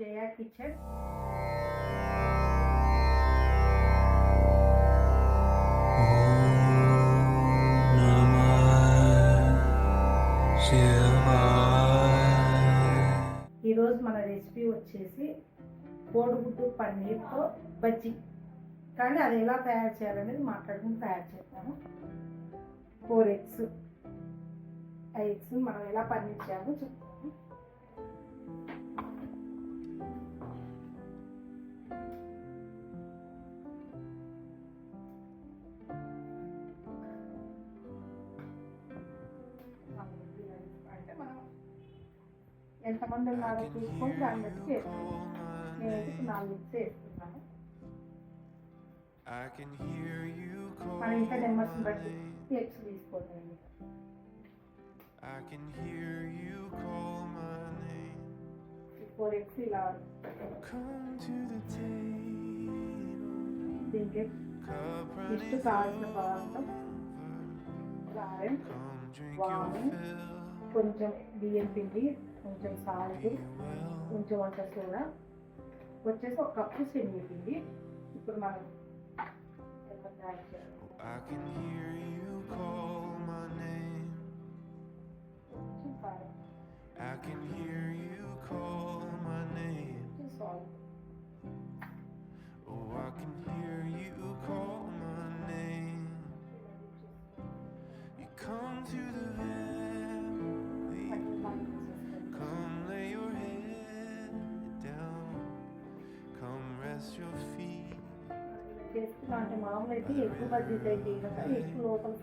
జయ kitchen. ఈరోజు మన recipe వచ్చేసి కోడిగుడ్డు పన్నీర్తో బజ్జీ. కానీ అది ఎలా తయారు చేయాలనేది మాట్లాడుకుని తయారు చేస్తాము. 4 ఎగ్స్ మనం ఎలా పన్నీర్ చేయాలో చెప్తాము. అంటే మనం ఎంతమంది ఉన్నారో చూసుకొని దాన్ని బట్టి వేసుకుంటాం. నేనైతే 4 ఎగ్స్ వేసుకున్నాను. మన ఇంట్లో నెంబర్స్ని బట్టి ఎగ్స్ తీసుకోండి. 4 ఎగ్స్ ఇలా దీనికి ఇಷ್ಟು కావాల్సిన పదార్థం కారం, వాము, కొంచెం బియ్యం పిండి, కొంచెం సాల్ట్, కొంచెం వంట సోడా, వచ్చేసి 1 కప్పు శనగపిండి. ఇప్పుడు మనం ఎలా తయారు చేయాలి? చేస్తున్నా అంటే మామూలు అయితే ఎక్కువ బడ్జెట్ అయితే కదా, ఎక్కువ లోపల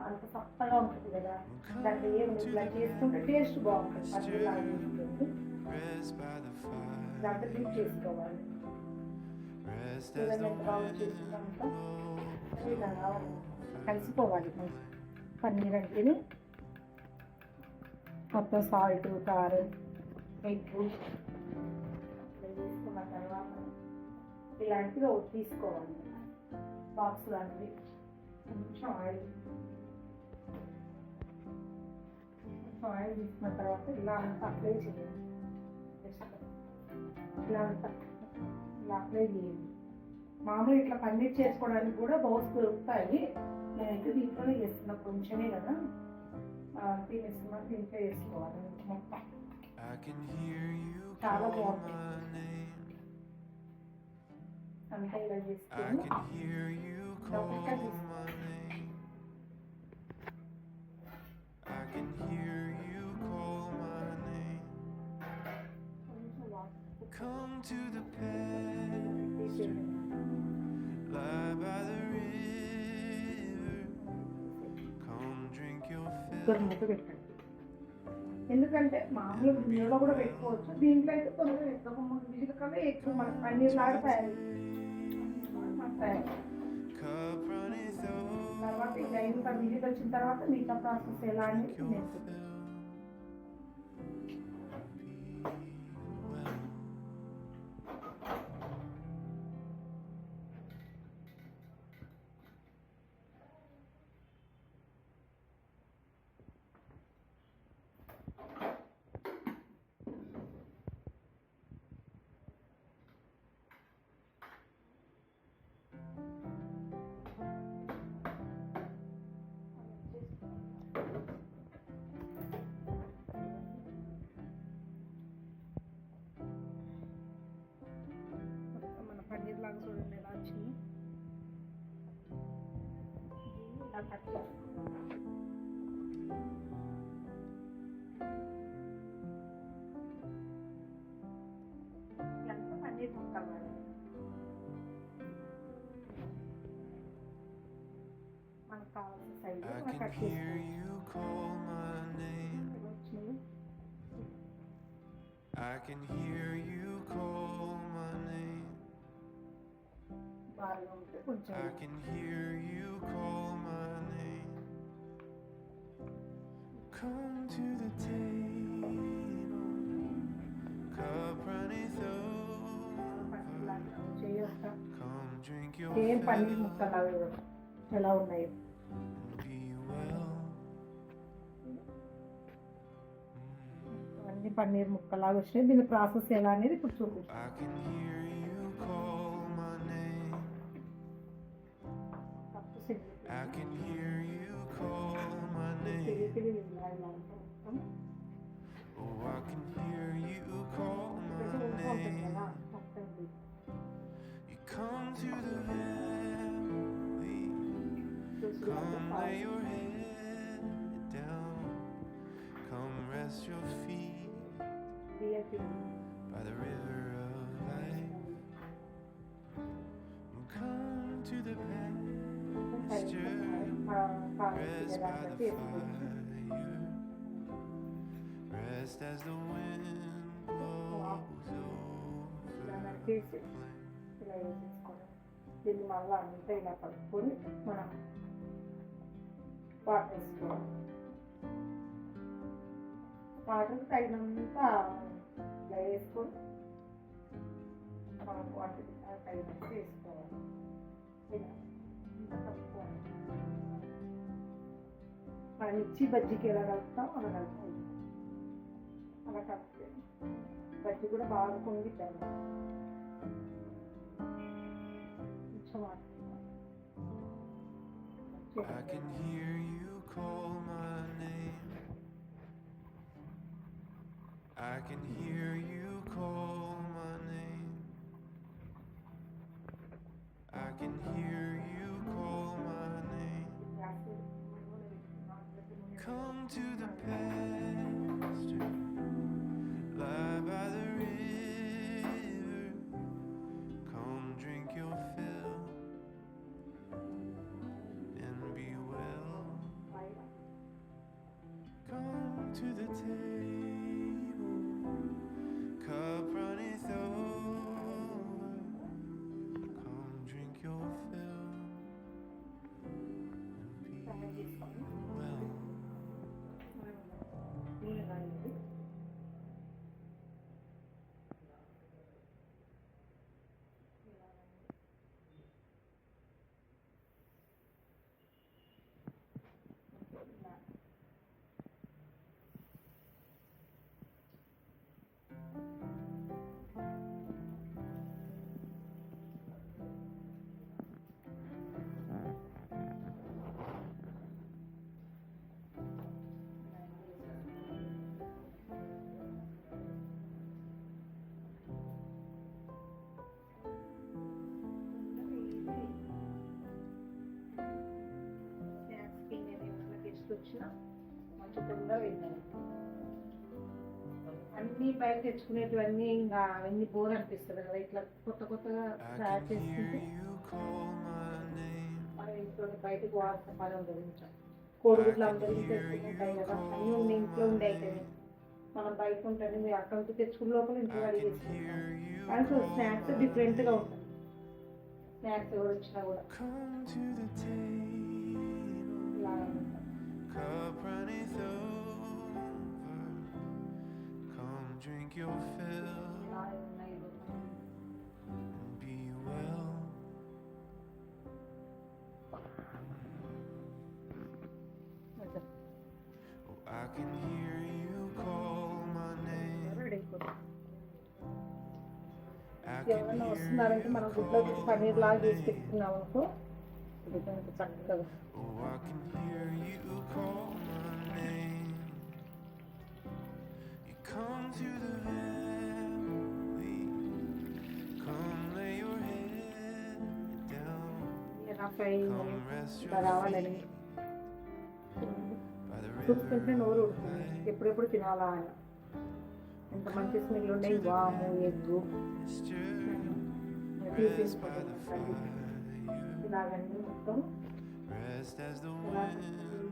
అంత సప్పగా ఉంటుంది కదా, దాంట్లో ఏమి ఇలా చేసుకుంటే టేస్ట్ బాగుంటుంది. అది ఇలా చేసుకుంటే దాంట్లో డిప్ చేసుకోవాలి. చూడండి ఎంత బాగా చేసుకున్నాక విధంగా కలిసిపోవాలి. పన్నీర్ అంటే మొత్తం సాల్ట్, కారం, ఎగ్ తీసుకున్న తర్వాత ఇలాంటివి ఒకటి తీసుకోవాలి. బాక్స్ లాంటివి కొంచెం ఆయిల్ తీసుకున్న తర్వాత ఇలా అంతా అప్లై చేయాలి. ఇలా అంతా ఇలా అప్లై చేయాలి. మామూలు ఇట్లా పన్నీర్ చేసుకోవడానికి కూడా బౌల్స్ దొరుకుతాయి. నేనైతే దీంట్లోనే చేస్తున్నా, కొంచెమే కదా తినేస్తున్నా. దీంట్లో వేసుకోవాలి మొత్తం. చాలా బాగుంటుంది. అంతా ఇలా చేసుకొని మూత పెట్టండి. ఎందుకంటే మామూలు గిన్నెలో కూడా పెట్టుకోవచ్చు, దీంట్లో అయితే తొందరగా ఎక్కువ 3 విజిల్ కన్నా ఎక్కువ మనకు పన్నీర్ లాగా తయారు. తర్వాత ఇంకా ఇంత విజిల్ వచ్చిన తర్వాత మిగతా ప్రాసెస్ ఎలా అనేది నేర్చుకుంటాం. పన్నీర్ లాగా చూడండి ఎలా వచ్చింది. ఇలా కట్ చేసుకోవాలి. ఇదంతా పన్నీర్ ముక్కలు మనకు కావాల్సిన సైజు మనం కట్ చేసుకోవాలి. బాగా ఉంటే కొంచెం చేయొస్తా. ఏం పన్నీర్ ముక్కలు ఎలా ఉన్నాయి. అన్నీ పన్నీర్ ముక్కలాగా వచ్చినాయి. దీని ప్రాసెస్ ఎలా అనేది ఇప్పుడు చూపిస్తాను. I can hear you call my name. I can hear you call my name. Oh, I can hear you call my name. You come to the valley. Come lay your head down. Come rest your feet by the river of life. Come to the pasture. Rest by the fire. Rest as the wind blows over the plain. ఇలా వేసేసుకోవడం. దీన్ని మళ్ళీ అంతా ఇలా కలుపుకొని మనం water వేసుకోవాలి. Water తగినంత ఇలా వేసుకొని మనం వాటర్ తగినంత వేసుకోవాలి. ఇలా కలుపుకోవాలి. మనం మిర్చి బజ్జీకి ఎలా కలుపుతాం అలా కలుపుకోవాలి. అలా కలిపితే బజ్జీ కూడా బాగా పొంగిద్దాం. I can hear you call my name. I can hear you call my name. I can hear you call my name. Come to the pasture, lie by the river. Come drink your fill and be well. Come to the table, cup runneth over. Come drink your fill and be well. వచ్చినా మంచి తొందరగా వెళ్ళాను. అన్నీ బయట తెచ్చుకునేటివన్నీ ఇంకా అవన్నీ bore అనిపిస్తుంది కదా. ఇట్లా కొత్త కొత్తగా తయారు చేసుకుంటే మనం ఇంట్లో బయటకు వాడుతున్న పని ఉండదు. ఇంకా కోడిగుడ్లు అందరికీ తెచ్చుకుంటాయి కదా, అన్నీ ఉండే ఇంట్లో ఉండే అయితే మనం బయట ఉంటుంది. మీరు అక్కడికి తెచ్చుకున్న లోపల ఇంట్లో రెడీ చేసుకుంటాం. కానీ సో స్నాక్స్ డిఫరెంట్గా ఉంటుంది. స్నాక్స్ ఎవరు వచ్చినా కూడా ఇలా Cup runneth over. Come drink your fill and be well. Oh, I can hear you call my name. ఎవరైనా వస్తున్నారంటే మనం గుడ్లో పన్నీర్ లాగా చేసి పెట్టుకున్నాం అనుకో, చక్కగా. Oh, I can hear you call my name. You come to the valley. Come lay your head down. Come rest your రావాలని by the river. చూస్తుంటే నోరు ఉడుతుంది. ఎప్పుడెప్పుడు తినాలా అని. ఎంత మంచి స్మెల్ ఉన్నాయి. వాము, ఎగ్గు తీసేసుకుంటాం. ఇలాగన్నీ మొత్తం Rest as the wind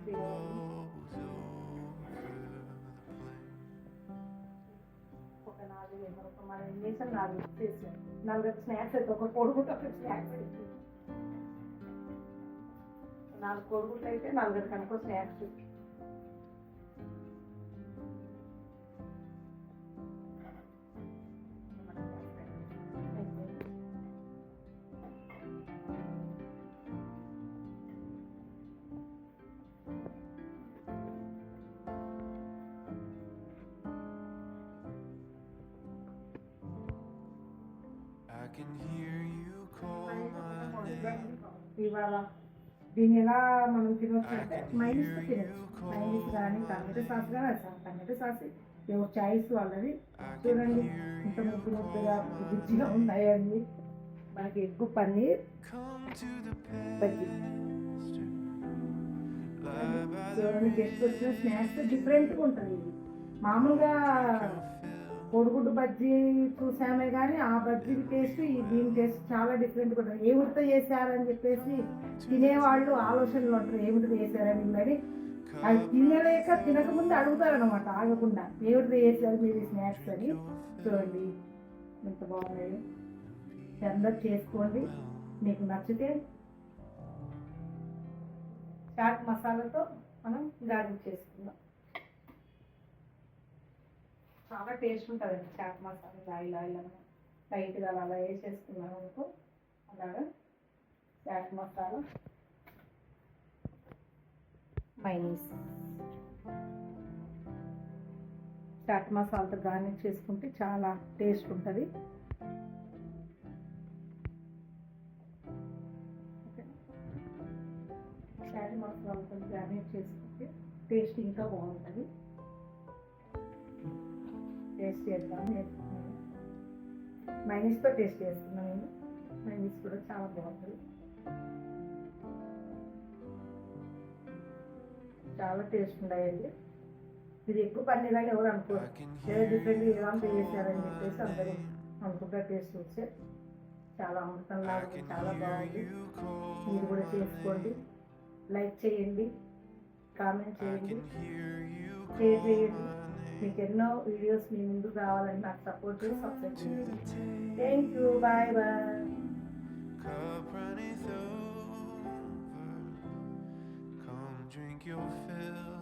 blows over the plain. ఒక 4 ఒక మన ఎన్ని చేసాం 4 చేసాం. 4 స్నాక్స్ అయితే ఒక కోడిగుడ్డు ఒక స్నాక్స్ అయితే 4 కోడిగుడ్లు అయితే 4 కనుక snacks. can hear you call my name. ఇవాళ దీన్ని ఎలా మనం తినొచ్చు అంటే మైనీస్తో తినచ్చు. మైనీస్ కానీ టమాటో సాస్ కానీ వేస్తాం. టమాటో సాస్ ఎవరి చాయిస్ వాళ్ళది. చూడండి ఇంత ముద్దు ముద్దుగా రుచిగా ఉన్నాయి అన్ని. మనకి egg paneer Come to the bajji. pasture. Lie by the చూడండి గెస్ట్ వచ్చిన స్నాక్స్ డిఫరెంట్గా ఉంటుంది. ఇది మామూలుగా కోడిగుడ్డు బజ్జీ చూసామే కానీ ఆ బజ్జీ టేస్ట్ దీని టేస్ట్ చాలా డిఫరెంట్గా ఉంటుంది. ఏమిటితో చేశారని చెప్పేసి తినేవాళ్ళు ఆలోచనలు ఉంటారు, ఏమిటితో చేశారని. మరి అది తినలేక తినకముందు అడుగుతారనమాట ఆగకుండా, ఏమిటితో చేశారు మీరు ఈ స్నాక్స్ అని. చూడండి ఎంత బాగున్నాయి. అందరూ చేసుకోండి. మీకు నచ్చితే చాట్ మసాలాతో మనం గార్నిష్ చేసుకుందాం. చాలా టేస్ట్ ఉంటుందండి చాట్ మసాలా. ఆయిల్ ఆయిల్ అన్న లైట్గా అలా వేసేసుకున్నాం అనుకో. అలాగా చాట్ మసాలా, మైనీస్, చాట్ మసాలాతో గార్నిష్ చేసుకుంటే చాలా టేస్ట్ ఉంటుంది. చాట్ మసాలాతో గార్నిష్ చేసుకుంటే టేస్ట్ ఇంకా బాగుంటుంది. టేస్ట్ చేద్దాం. మైనీస్తో టేస్ట్ చేస్తున్నాను నేను. మైనీస్ కూడా చాలా బాగుంటుంది. చాలా టేస్ట్ ఉన్నాయండి. ఇది ఎక్కువ పన్నీర్ అని ఎవరు అనుకోరు. ఏదో డిఫరెంట్ ఏమంతా చేశారని చెప్పేసి అందరూ అనుకుంటారు. టేస్ట్ చూస్తే చాలా అమృతంలాగా ఉంది, చాలా బాగుంది. మీరు కూడా చేసుకోండి. లైక్ చేయండి, కామెంట్ చేయండి, షేర్ చేయండి. మీకు ఎన్నో వీడియోస్ మీ ముందుకు రావాలని నాకు సపోర్ట్ చేసి సబ్స్క్రైబ్ చేయండి. Thank you. Bye bye. Cup runneth over. Come drink your fill.